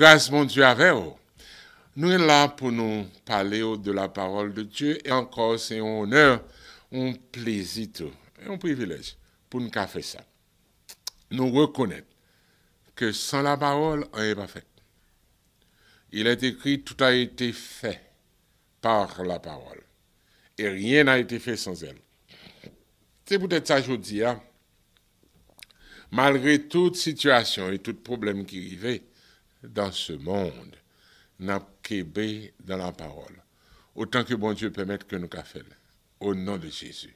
Grâce, mon Dieu, avec vous. Nous sommes là pour nous parler de la parole de Dieu et encore c'est un honneur, un plaisir et un privilège pour nous faire ça. Nous reconnaître que sans la parole, on n'est pas fait. Il est écrit, tout a été fait par la parole et rien n'a été fait sans elle. C'est peut-être ça que je dis, hein? Malgré toute situation et tout problème qui arrivait dans ce monde, n'a qu'ébé dans la parole. Autant que bon Dieu permette que nous fassions au nom de Jésus.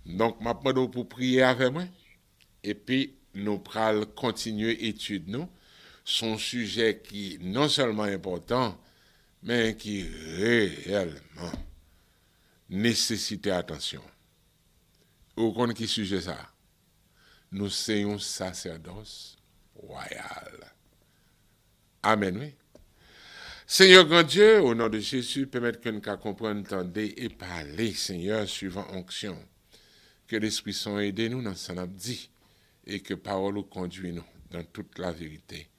Donc, je demande pour prier avec moi. Et puis, nous allons continuer l'étude, nous. Son sujet qui non seulement important, mais qui réellement nécessite attention. Vous connaissez qui sujet ça? Nous sommes sacerdoce royal. Amen, oui. Seigneur grand Dieu, au nom de Jésus, permette que nous comprenions, entendre et parler, Seigneur, suivant onction. Que l'Esprit Saint aide nous dans ce qu'on dit et que parole nous conduit nous dans toute la vérité.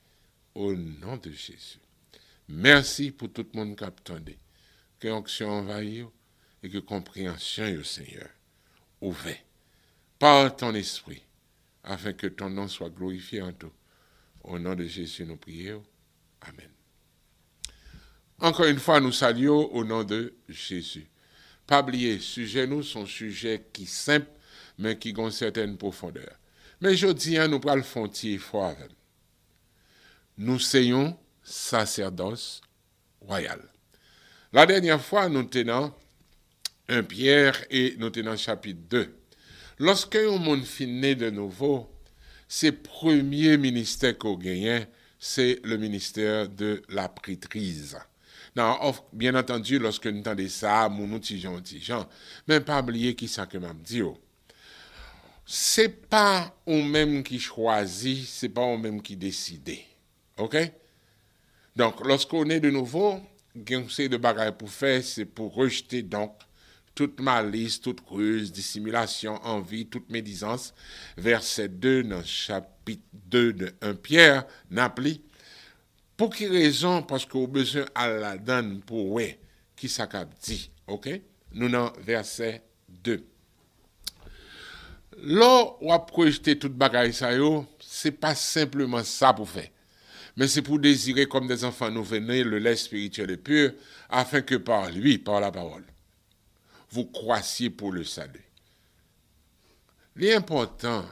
Au nom de Jésus. Merci pour tout le monde qui a entendu. Que onction envahisse et que compréhension, Seigneur, ouvert par ton esprit afin que ton nom soit glorifié en tout. Au nom de Jésus, nous prions. Amen. Encore une fois, nous saluons au nom de Jésus. Pas oublier, sujet nous, son sujet qui est simple, mais qui a une certaine profondeur. Mais je dis, nous prenons le fontier fort avec. Nous soyons sacerdoce royal. La dernière fois, nous tenons 1 Pierre et nous tenons chapitre 2. Lorsque un monde finit de nouveau, c'est le premier ministère qu'on gagne, c'est le ministère de la prêtrise. Non, bien entendu, lorsque nous entendons ça, nous tigeons, mais pas oublier qui ça que m'a dit. C'est pas eux-mêmes qui choisit, c'est pas eux-mêmes qui décident. OK? Donc, lorsqu'on est de nouveau, c'est de bagaille pour faire, c'est pour rejeter donc toute malice, toute ruse, dissimulation, envie, toute médisance. Verset 2 dans chapitre 2 de 1 Pierre, n'appli. Pour quelle raison? Parce qu'on a besoin à la donne pour ouais, qui ça dit. OK? Nous dans verset 2. Là, on a projeté toute bagaille ça yo, c'est pas simplement ça pour faire. Mais c'est pour désirer comme des enfants nous venir le lait spirituel et pur, afin que par lui, par la parole, vous croissiez pour le salut. L'important,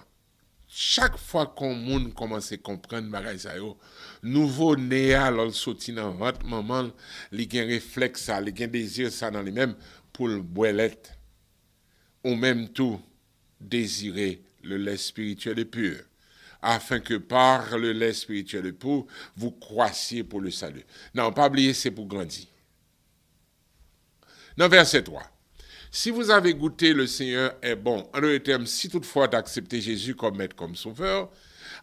chaque fois qu'on monde commence à comprendre bagaille ça yo, nouveau né à l'ol sorti dans votre maman, li gen réflexe ça, li gen désir ça dans lui-même pour le boilette. Ou même tout désirer le lait spirituel et pur, afin que par le lait spirituel et pur, vous croissiez pour le salut. Non, pas oublier, c'est pour grandir. Dans verset 3. Si vous avez goûté, le Seigneur est bon. En d'autres termes, si toutefois d'accepter Jésus comme maître, comme sauveur,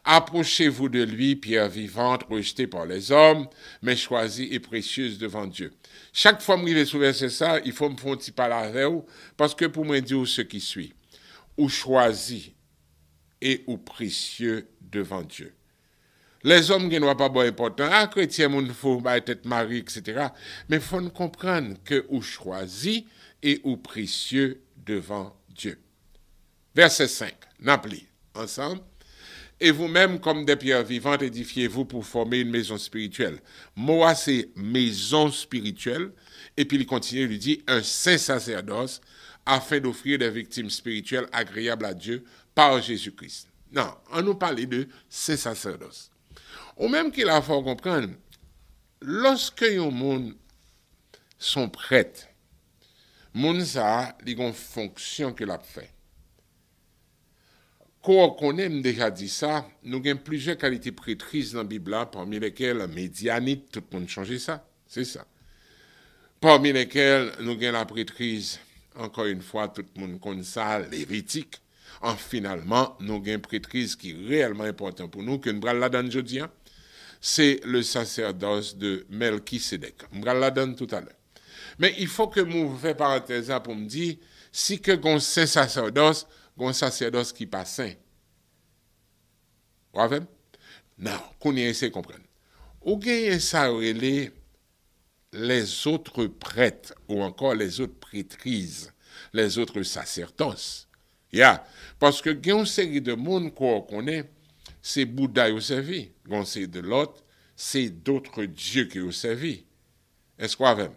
approchez-vous de lui, pierre vivante, rejetée par les hommes, mais choisie et précieuse devant Dieu. Chaque fois que je vais sous verset ça, il faut me faire un petit parler avec vous, parce que pour me dire ce qui suit. Ou choisi et ou précieux devant Dieu. Les hommes qui n'ont pas bon important, chrétien, il faut être marié, etc. Mais il faut comprendre que ou choisi et ou précieux devant Dieu. Verset 5, n'appelez ensemble. Et vous-même, comme des pierres vivantes, édifiez-vous pour former une maison spirituelle. Moi, c'est maison spirituelle. Et puis il continue, il lui dit, un saint sacerdoce, afin d'offrir des victimes spirituelles agréables à Dieu par Jésus-Christ. Non, on nous parle de saint sacerdoce. Ou même qu'il a faut comprendre, lorsque les gens sont prêts, les gens ont une fonction que l'a fait. Quand on a déjà dit ça, nous avons plusieurs qualités prêtrices dans la Bible, parmi lesquelles médianite, tout le monde change ça, c'est ça. Parmi lesquelles nous avons la prêtrise, encore une fois, tout le monde connaît ça, lévitique. Finalement, nous avons une prêtrise qui est réellement importante pour nous, que nous allons la donner aujourd'hui, c'est le sacerdoce de Melchisedec. Nous allons la donner tout à l'heure. Mais il faut que nous fassions parenthèse pour me dire, si que un saint sacerdoce, un sacerdoce qui pas saint. Vous voyez? Non, qu'on y essaie de comprendre. ou gagne ça les autres prêtres ou encore les autres prêtrises, les autres sacerdoces. Parce que il y a une série de monde qu'on connaît, c'est Bouddha qui servi, on sait de l'autre, c'est d'autres dieux qui ont servi. Est-ce qu'on a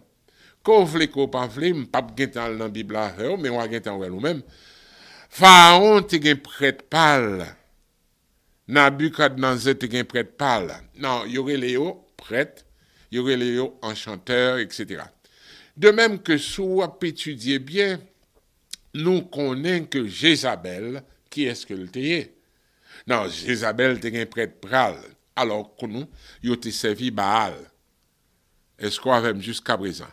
quand vous voulez qu'on pas voulez, pas dans la Bible mais on va dans nous-mêmes. Pharaon était un prêtre pâle. Nabucodonosor était un prêtre pâle. Non, il y aurait les prêtres, il y aurait les enchanteurs, etc. De même que si vous étudiez bien, nous connaissons que Jézabel, qui est-ce que le était? Non, Jézabel était un prêtre pâle. Alors que nous, il était servi Baal. Est-ce qu'on a jusqu'à présent?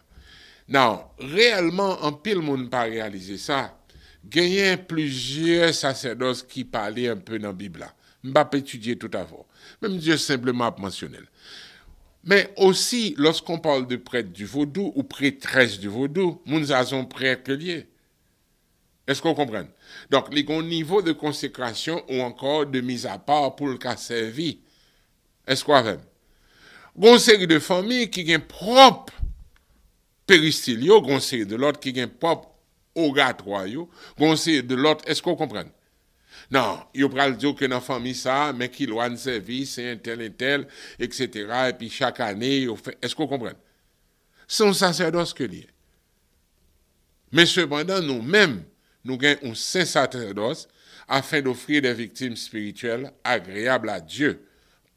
Non, réellement, en pile monde pas réaliser ça. Gagner plusieurs sacerdoces qui parlaient un peu dans la Bible. Je ne vais pas étudier tout à fait. Même Dieu simplement mentionné. Mais aussi, lorsqu'on parle de prêtre du vaudou ou prêtresse du vaudou, nous avons prêtre lié. Est-ce qu'on comprend? Donc, il y a un niveau de consécration ou encore de mise à part pour le cas servi. Est-ce qu'on a? Il y a une série de familles qui ont propre péristilio, gon série de l'autre qui gagne propre oratoire, gon série de l'autre, est-ce qu'on comprend? Non, il pral dire que dans la famille ça, mais qui loin de service, c'est un tel, etc. Et puis chaque année, est-ce qu'on comprend? C'est un sacerdoce que lié. Mais cependant, nous-mêmes, nous gagnons un saint sacerdoce afin d'offrir des victimes spirituelles agréables à Dieu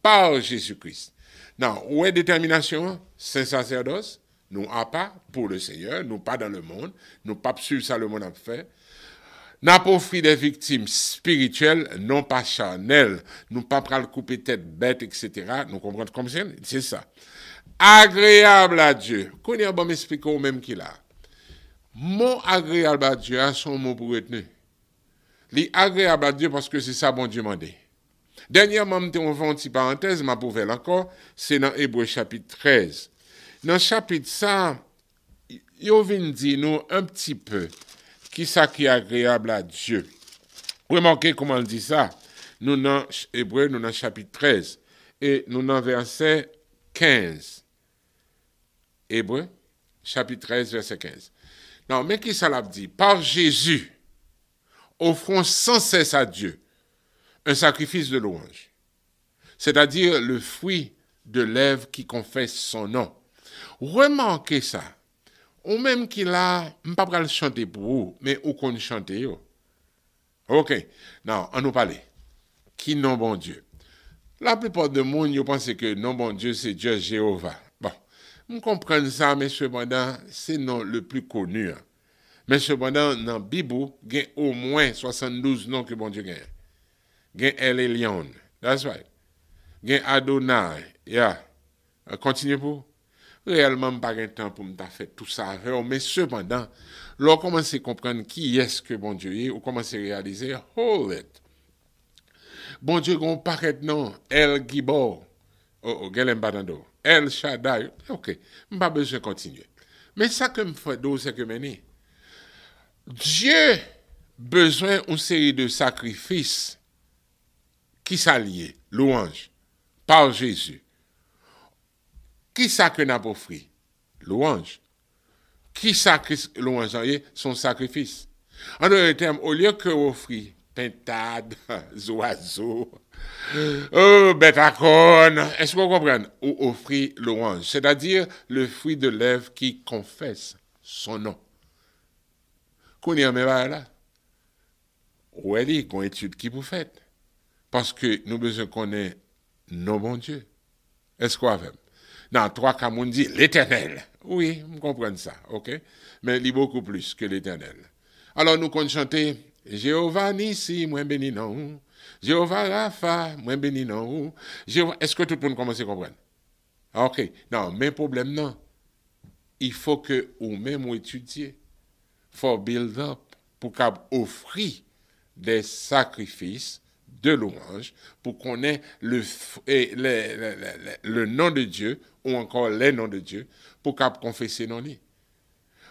par Jésus-Christ. Non, où est détermination? Saint sacerdoce. Nous n'avons pas pour le Seigneur, nous pas dans le monde, nous pas suivre ça le monde a fait. N'a pas offert des victimes spirituelles, non pas charnelles, nous pas pral couper tête bête, etc. Nous comprenons comme c'est ça. Agréable à Dieu. Qu'on y a bon m'expliquer au même qu'il a. Mot agréable à Dieu a son mot pour retenir. Les agréable à Dieu parce que c'est ça bon Dieu m'a dit. Dernièrement, on fait une petite parenthèse, ma pouvelle encore, c'est dans Hébreux chapitre 13. Dans le chapitre ça, il vient dire nous un petit peu qui ça qui est agréable à Dieu. Remarquez comment il dit ça. Nous dans Hébreux, nous dans chapitre 13 et nous dans verset 15. Hébreux, chapitre 13, verset 15. Non, mais qui ça l'a dit? Par Jésus, offrons sans cesse à Dieu un sacrifice de louange, c'est-à-dire le fruit de lèvres qui confesse son nom. Remarquez ça. Ou même qu'il a, je ne vais pas le chanter pour vous, mais où qu'on chante. Ok. Non, on nous parle. Qui non bon Dieu? La plupart des gens, ils pensent que non bon Dieu, c'est Dieu Jéhovah. Bon, on comprend ça, mais cependant, c'est non le plus connu. Mais cependant, dans la Bible, il y a au moins 72 noms que bon Dieu gagne. Il y a El Elyon. That's right. Il y a Adonai. Yeah. Continuez pour. Réellement, pas de temps pour me faire tout ça avec eux, mais cependant, lorsqu'on commence à comprendre qui est-ce que bon Dieu est, ou commence à réaliser, hold it. Bon Dieu, on paraît non, El Gibor, El Shaddai, ok, pas besoin de continuer. Mais ça que me fait d'eau, c'est que maintenant, Dieu besoin d'une série de sacrifices qui s'allient, louange, par Jésus. Qui ça que n'a pas offert? Louange. Qui ça que louange son sacrifice? En d'autres termes, au lieu que offrir pintade, oiseaux, bête à corne, est-ce qu'on comprend? Ou offrir louange, c'est-à-dire le fruit de lèvres qui confesse son nom. Qu'on y a même là? Où est-ce qu'on étude qui vous faites? Parce que nous besoin connaître nos bons Dieu. Est-ce qu'on a fait? Dans trois cas, on dit l'Éternel. Oui, on comprend ça, ok? Mais il y a beaucoup plus que l'Éternel. Alors nous comptons chanter Jéhovah Nissi, moi béni non. Jéhovah Rapha, moi béni non. Est-ce que tout le monde commence à comprendre? Ok. Non, mais problème non. Il faut que ou même étudier, faut build up pour offrir des sacrifices de louange pour qu'on ait le nom de Dieu ou encore les noms de Dieu pour qu'on confesse nos lits.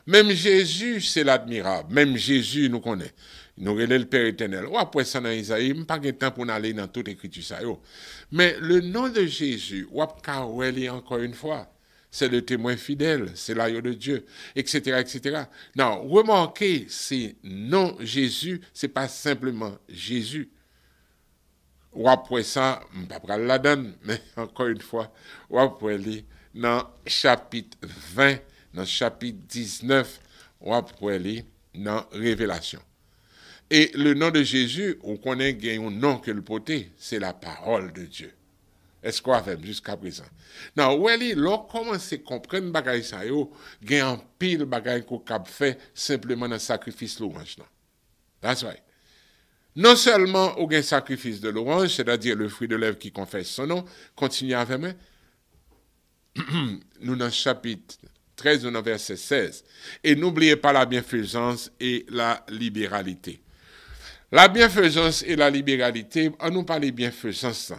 Même Jésus, c'est l'admirable. Même Jésus nous connaît. Nous relèvons le Père éternel. Ou après ça dans Isaïe, je n'ai pas de temps pour aller dans toute écriture. Ça, yo. Mais le nom de Jésus, ou après encore une fois, c'est le témoin fidèle, c'est l'agneau de Dieu, etc., etc. Non, remarquez, c'est non Jésus, c'est pas simplement Jésus. Ou après ça, je ne vais pas la donne, mais encore une fois, ou après aller dans chapitre 20, dans chapitre 19, ou après aller dans Révélation. Et le nom de Jésus, on connaît un nom que le poté, c'est la parole de Dieu. Est-ce qu'on a fait jusqu'à présent? Non, oui, l'on commence à comprendre bagay ça yo, gen un pile bagay qu'on a fait simplement dans le sacrifice louange. Non. That's right. Non seulement au gain sacrifice de louange, c'est-à-dire le fruit de lèvres qui confesse son nom, continue avec moi. Nous dans le chapitre 13, dans verset 16. Et n'oubliez pas la bienfaisance et la libéralité. La bienfaisance et la libéralité, on nous parle de bienfaisance.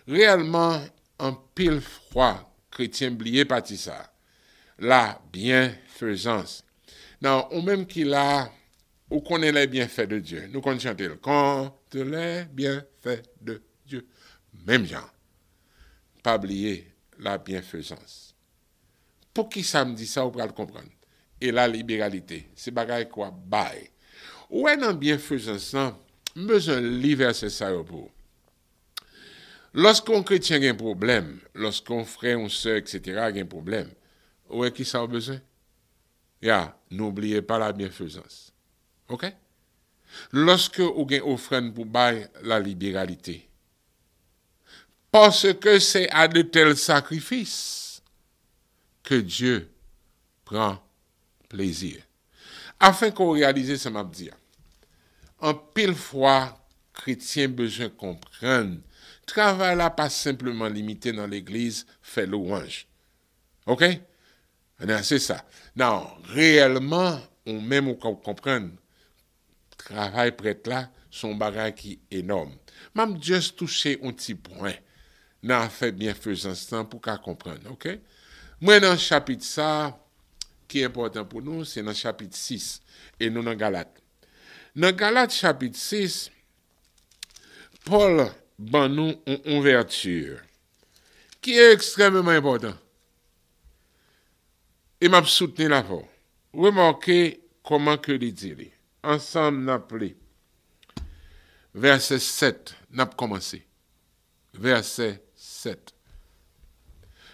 Réellement, en pile froid, chrétien oublié parti ça. La bienfaisance. Non, ou même qu'il a, ou connaît les bienfaits de Dieu. Nous connaissons chanter le compte les bienfaits de Dieu. Même genre. Pas oublier la bienfaisance. Pour qui ça me dit ça, vous pouvez le comprendre. Et la libéralité. C'est bagaille quoi? Bye. Ou est dans bienfaisance, besoin de livrer ça pour. Lorsqu'on chrétien a un problème, lorsqu'on frère, on soeur, etc., a un problème, où est-ce qu'il ça a besoin? N'oubliez pas la bienfaisance. OK? Lorsque vous avez une offrande pour bailler la libéralité, parce que c'est à de tels sacrifices que Dieu prend plaisir. Afin qu'on réalise ça, m'a dit, en pile fois, chrétien besoin de comprendre. Travail là pas simplement limité dans l'église, fait louange. OK? C'est ça. Non, réellement, on même on comprendre travail prêtre là, son bagage qui est énorme. Même juste toucher un petit point. N'a fait bienfaisance pour qu'à comprendre, OK? Moi dans le chapitre ça qui est important pour nous, c'est dans le chapitre 6 et nous dans Galates. Dans Galates chapitre 6, Paul ban nous une ouverture qui est extrêmement important. Et m'a soutenu la voix. Remarquez comment que il dit. Ensemble n'appelé. Verset 7, n'a commencé. Verset 7.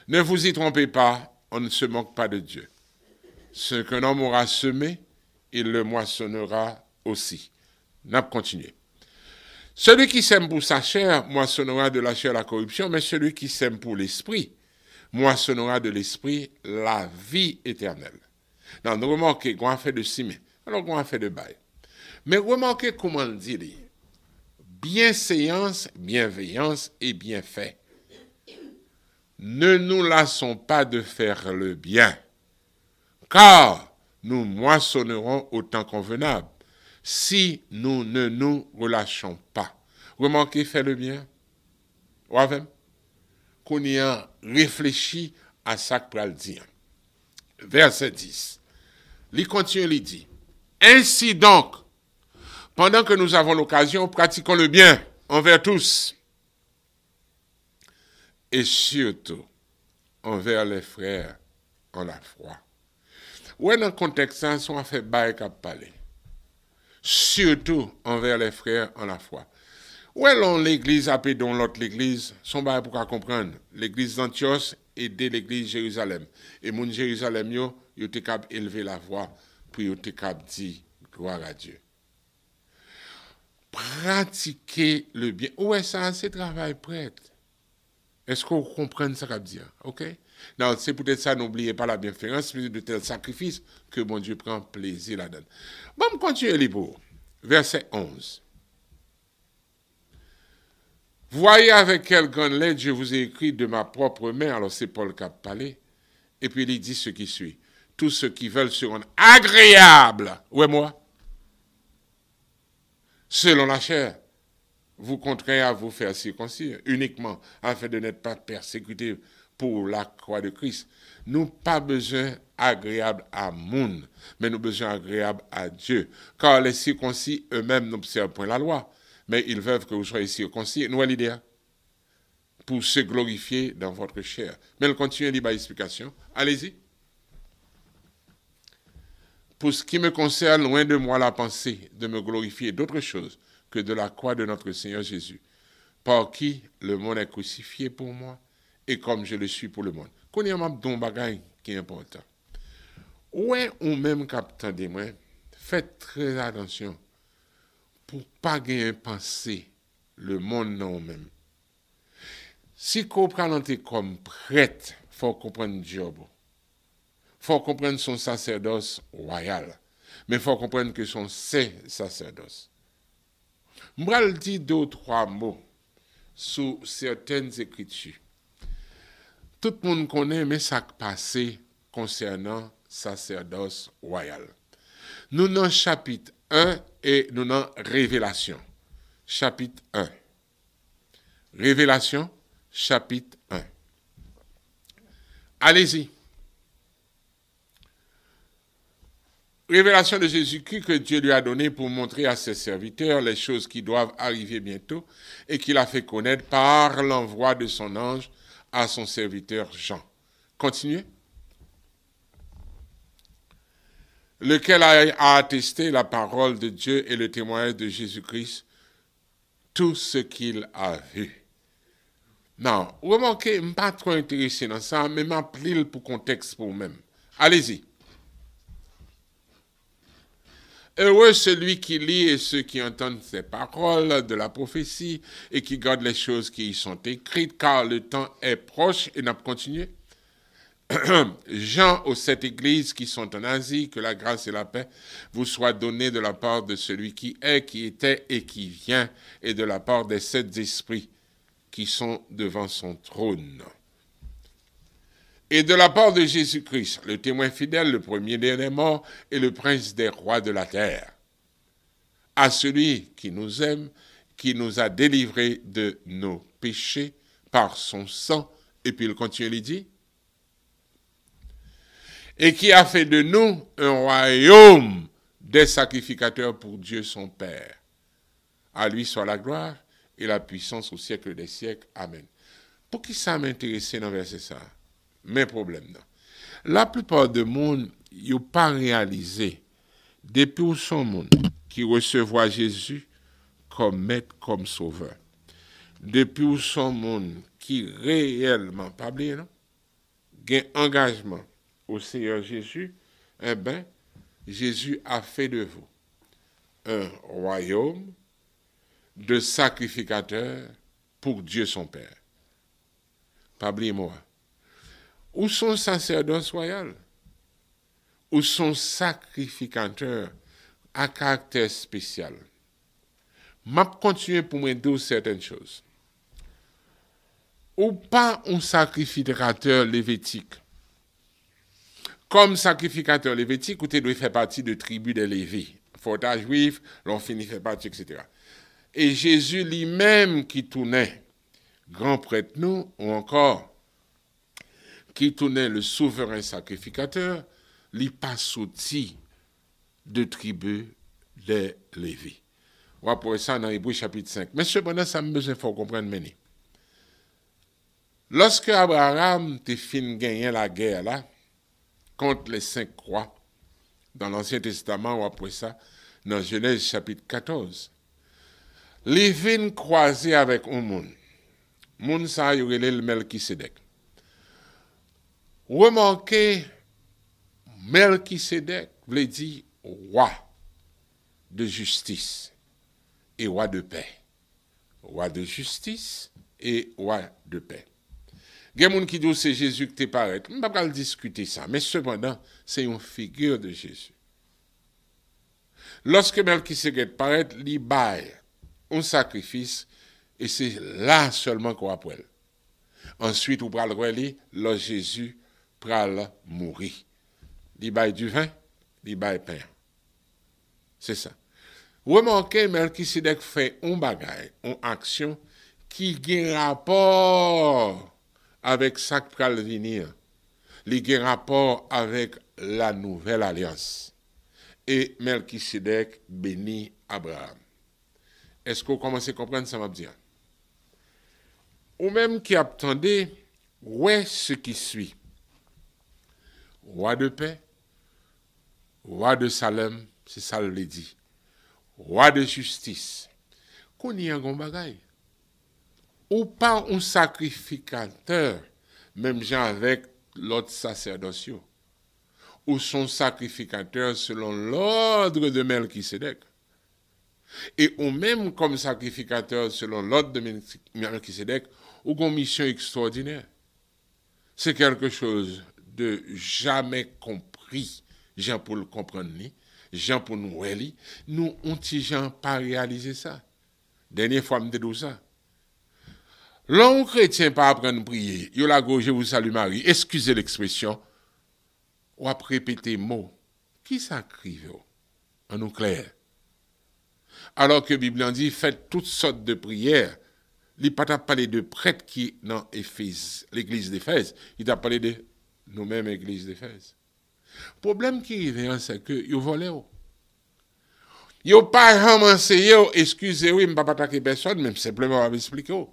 Ne vous y trompez pas, on ne se moque pas de Dieu. Ce qu'un homme aura semé, il le moissonnera aussi. N'a continué. Celui qui sème pour sa chair moissonnera de la chair la corruption, mais celui qui sème pour l'esprit moissonnera de l'esprit la vie éternelle. Non, nous remarquez qu'on a fait de ciment, alors qu'on a fait de bail. Mais remarquez comment on dit, bienséance, bienveillance et bienfait. Ne nous lassons pas de faire le bien, car nous moissonnerons au temps convenable si nous ne nous relâchons pas. Remarquez, fait le bien. Ou avec qu'on y a réfléchi à ça que le dire. Verset 10. Il continue, il dit, ainsi donc, pendant que nous avons l'occasion, pratiquons le bien envers tous. Et surtout, envers les frères en la foi. Ou dans le contexte, on a fait bail qu'à parler. Surtout envers les frères en la foi. Où est l'église appelée dans l'autre l'église, son bail pour comprendre. L'église d'Antioche et de l'église Jérusalem. Et mon Jérusalem, yo te cap élever la voix, puis yo te cap dire gloire à Dieu. Pratiquer le bien. Où est ça, c'est travail prêtre. Est-ce qu'on comprend ça qu'a dire? OK? Non, c'est peut-être ça, n'oubliez pas la bienfaisance, mais de tels sacrifices que mon Dieu prend plaisir là-dedans. Bon, on continue les beaux. Verset 11. Voyez avec quelle grande lettre je vous ai écrit de ma propre main. Alors c'est Paul qui a parlé. Et puis il dit ce qui suit. Tous ceux qui veulent se rendre agréables. Ouais, moi. Selon la chair. Vous contraignez à vous faire circoncire uniquement afin de n'être pas persécuté pour la croix de Christ. Nous pas besoin agréable à monde, mais nous besoin agréable à Dieu. Car les circoncis eux-mêmes n'observent point la loi, mais ils veulent que vous soyez circoncis. Nous, l'idée, pour se glorifier dans votre chair. Mais elle continue à dire l'explication. Allez-y. Pour ce qui me concerne, loin de moi la pensée de me glorifier d'autre chose que de la croix de notre Seigneur Jésus, par qui le monde est crucifié pour moi, et comme je le suis pour le monde. Qu'on y a un bagage qui est important. Ouais, ou même captant des mots, faites très attention pour pas gagner penser le monde non même. Si vous prenez comme prêtre, il faut comprendre job. Il faut comprendre son sacerdoce royal. Mais il faut comprendre que son sacerdoce. Je vais dire 2 ou 3 mots sur certaines écritures. Tout le monde connaît, mais ça qui passé concernant sacerdoce royal. Nous dans chapitre 1 et nous dans Révélation. Chapitre 1. Révélation, chapitre 1. Allez-y. Révélation de Jésus-Christ que Dieu lui a donné pour montrer à ses serviteurs les choses qui doivent arriver bientôt et qu'il a fait connaître par l'envoi de son ange à son serviteur Jean. Continuez. Lequel a attesté la parole de Dieu et le témoignage de Jésus-Christ, tout ce qu'il a vu. Non, remarquez, je ne suis pas trop intéressé dans ça, mais je m'applique pour contexte pour vous-même. Allez-y. Heureux celui qui lit et ceux qui entendent ces paroles de la prophétie et qui gardent les choses qui y sont écrites, car le temps est proche et n'a pas continué. Jean aux 7 églises qui sont en Asie, que la grâce et la paix vous soient données de la part de celui qui est, qui était et qui vient, et de la part des 7 esprits qui sont devant son trône. Et de la part de Jésus-Christ, le témoin fidèle, le premier des morts et le prince des rois de la terre. À celui qui nous aime, qui nous a délivrés de nos péchés par son sang, et puis il continue, il dit, et qui a fait de nous un royaume des sacrificateurs pour Dieu son Père. À lui soit la gloire et la puissance au siècle des siècles. Amen. Pour qui ça m'intéresse dans verset ça? Mes problèmes, non. La plupart des monde, ils n'ont pas réalisé, depuis où son monde, qui recevoir Jésus comme maître, comme sauveur. Depuis où son monde, qui réellement, pas oublier, non? Gain engagement au Seigneur Jésus, eh bien, Jésus a fait de vous un royaume de sacrificateurs pour Dieu son Père. Pas oublier moi. Où sont sacerdoce royal? Où sont sacrificateurs à caractère spécial? Je continue pour me dire certaines choses. Ou pas un sacrificateur lévitique. Comme sacrificateur lévitique, vous devez faire partie de tribu des Lévis. Fortat juif, l'on finit faire partie, etc. Et Jésus lui-même qui tournait, grand prêtre nous, ou encore qui tournait le souverain sacrificateur, lui pas sorti de tribu des Lévis. On va pour ça dans Hébreux chapitre 5. Mais cependant, ça me besoin faut comprendre maintenant. Lorsque Abraham te fin gagné la guerre là, contre les 5 rois, dans l'Ancien Testament, ou après ça, dans Genèse chapitre 14, les vins croisés avec un monde. Monde ça, il y aurait le Melchisedec. Remarquez, Melchisedec veut dire roi de justice et roi de paix. Roi de justice et roi de paix. Il y a des gens qui disent que c'est Jésus qui te paraît. Je ne vais pas discuter ça, mais cependant, c'est une figure de Jésus. Lorsque Melchisedec paraît, il baille un sacrifice et c'est là seulement qu'on appelle. Ensuite, on parle de lorsque Jésus pral mourir. Il baille du vin, il baille pain. C'est ça. Remarquez, Melchisedec fait un bagage, une action qui a un rapport avec ça qui va venir. Il a un rapport avec la nouvelle alliance. Et Melchisedec bénit Abraham. Est-ce que vous commencez à comprendre ça, m'a dit? Ou même qui attendez, ouais ce qui suit. Roi de paix, roi de Salem, c'est ça le dit. Roi de justice. Qu'on y a un bagay. Ou pas un sacrificateur, même gens avec l'autre sacerdoce. Ou son sacrificateur selon l'ordre de Melchisedec. Et ou même comme sacrificateur selon l'ordre de Melchisedec, ou une mission extraordinaire. C'est quelque chose de jamais compris. Jean pour le comprendre, Jean pour nous voir, nous, on ne gens pas réaliser ça. Dernière fois, je me dis ça. L'homme chrétien pas apprendre à prier. Yo la go, je vous salue Marie. Excusez l'expression. Ou à répéter mot. Qui s'écrive en nous clair? Alors que la Bible dit, faites toutes sortes de prières. Il n'a pas parlé de prêtres qui dans Éphèse, l'église d'Éphèse. Il a parlé de nous-mêmes, l'église d'Éphèse. Le problème qui arrive, c'est que vous volez. Vous pas ramassé, excusez-moi, je ne vais pas attaquer personne, mais simplement vous expliquer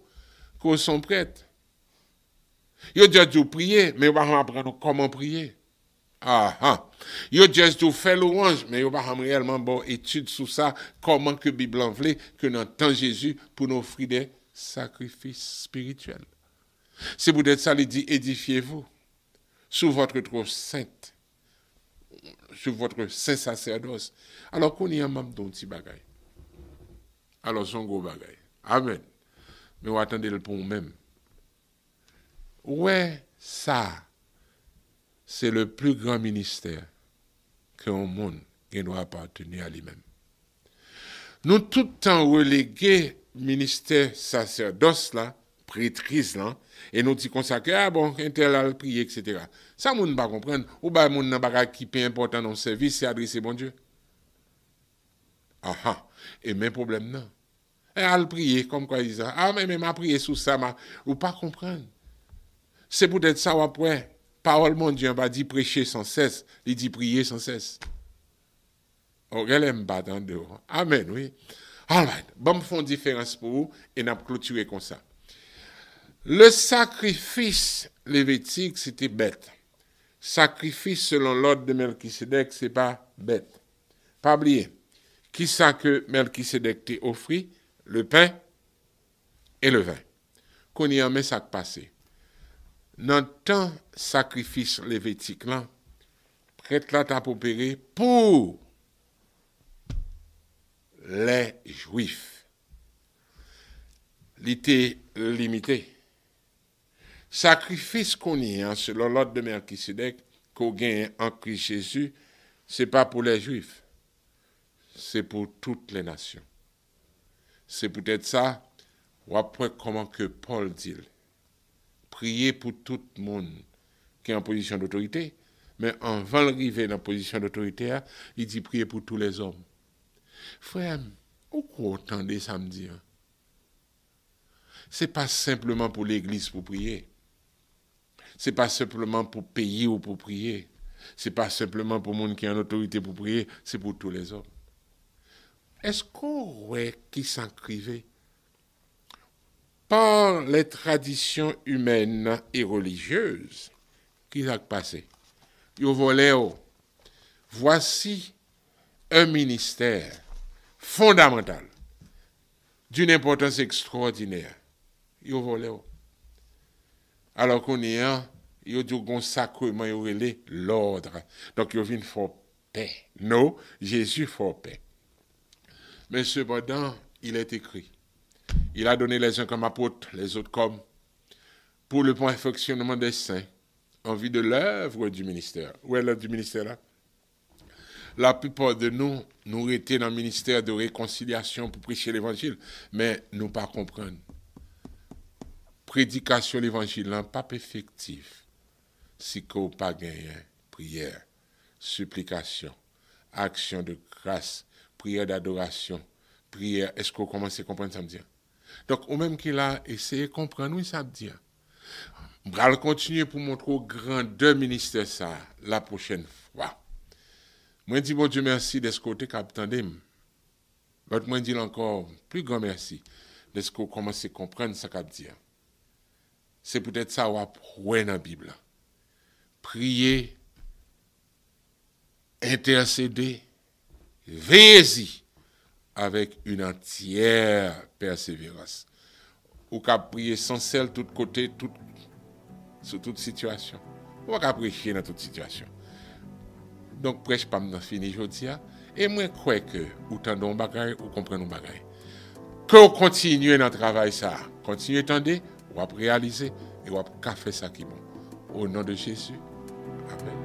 qu'ils sont prêtres. Vous dites prier, mais vous ne pas apprendre comment prier. Vous dites faire louange, mais vous ne pas réellement bon étude sur ça, comment que la Bible en veut, que dans le temps Jésus, pour nous offrir des sacrifices spirituels. C'est peut-être ça, il dit, édifiez-vous sous votre trône sainte, sur votre saint sacerdoce. Alors qu'on y a même d'un petit bagay. Alors son gros bagay. Amen. Mais on attendez le pour nous-mêmes. Ouais, ça, c'est le plus grand ministère qu'un monde doit appartenir à lui-même. Nous tout le temps relégués ministère sacerdoce là, prêtrise là, et nous dit consacrer, ah bon, intel à prier, etc. Ça, nous ne pas comprendre. Ou bien, nous n'a pas qui est important dans le service, c'est adresser bon Dieu. Et même problème, non. Et à le prier, comme quoi ils disent, mais m'a prié sous ça, ou pas comprendre. C'est peut-être ça, après, parole mon Dieu, on va dire prêcher sans cesse, il dit prier sans cesse. Elle aime pas dans dehors. Amen, oui. Alright. Bon, font différence pour vous, et n'a clôturé comme ça. Le sacrifice lévitique, c'était bête. Sacrifice selon l'ordre de Melchisedec, c'est pas bête. Pas oublier. Qui ça que Melchisedec t'a offert? Le pain et le vin. Qu'on y a mis ça passé. Dans le temps sacrifice lévitique là, prêtre là t'a opéré pour les Juifs. Il était limité. Sacrifice qu'on y a, selon l'ordre de Melchisedec, qu'on gagne en Christ Jésus, ce n'est pas pour les Juifs, c'est pour toutes les nations. C'est peut-être ça, ou après comment que Paul dit, prier pour tout le monde qui est en position d'autorité, mais avant d'arriver dans la position d'autorité, il dit prier pour tous les hommes. Frère, pourquoi entendez samedi? Ce n'est pas simplement pour l'église pour prier. Ce n'est pas simplement pour payer ou pour prier. Ce n'est pas simplement pour le monde qui a une autorité pour prier, c'est pour tous les hommes. Est-ce qu'on aurait qui s'écrivait par les traditions humaines et religieuses qui s'est passé? Yo volé, voici un ministère fondamental d'une importance extraordinaire. Yo volé. Alors qu'on y a, yo dit qu'on sacrement yo relé l'ordre. Donc yo vient faire paix. Non, Jésus fait paix. Mais cependant, il est écrit. Il a donné les uns comme apôtres, les autres comme pour le perfectionnement des saints en vue de l'œuvre du ministère. Où est l'œuvre du ministère là? La plupart de nous, nous étions dans le ministère de réconciliation pour prêcher l'évangile, mais nous pas comprendre. Prédication de l'évangile n'est pas effective si qu'on pas gagné prière, supplication, action de grâce, prière d'adoration, prière. Est-ce qu'on commence à comprendre ça me dit? Donc, au même qu'il a essayé de comprendre, oui, ça me dit. Je vais continuer pour montrer au grandeur ministère ça la prochaine fois. Moi, je dis bon Dieu merci de ce côté qu'attendez. L'autre, moi, je dis encore plus grand merci de ce qu'on commence à comprendre ce qu'il dit. C'est peut-être ça qu'on apprend dans la Bible. Prier, intercéder, veillez-y avec une entière persévérance. Ou qu'à prier sans celle, tout côté, sur toute situation. Ou qu'à prêcher dans toute situation. Donc, prêche pas maintenant fini aujourd'hui. Et moi, je crois que vous entendez un bagage, vous comprenez un bagage. Que vous continuez dans le travail, ça. Continuez à attendre, vous allez réaliser et vous allez faire ça qui est bon. Au nom de Jésus. Amen.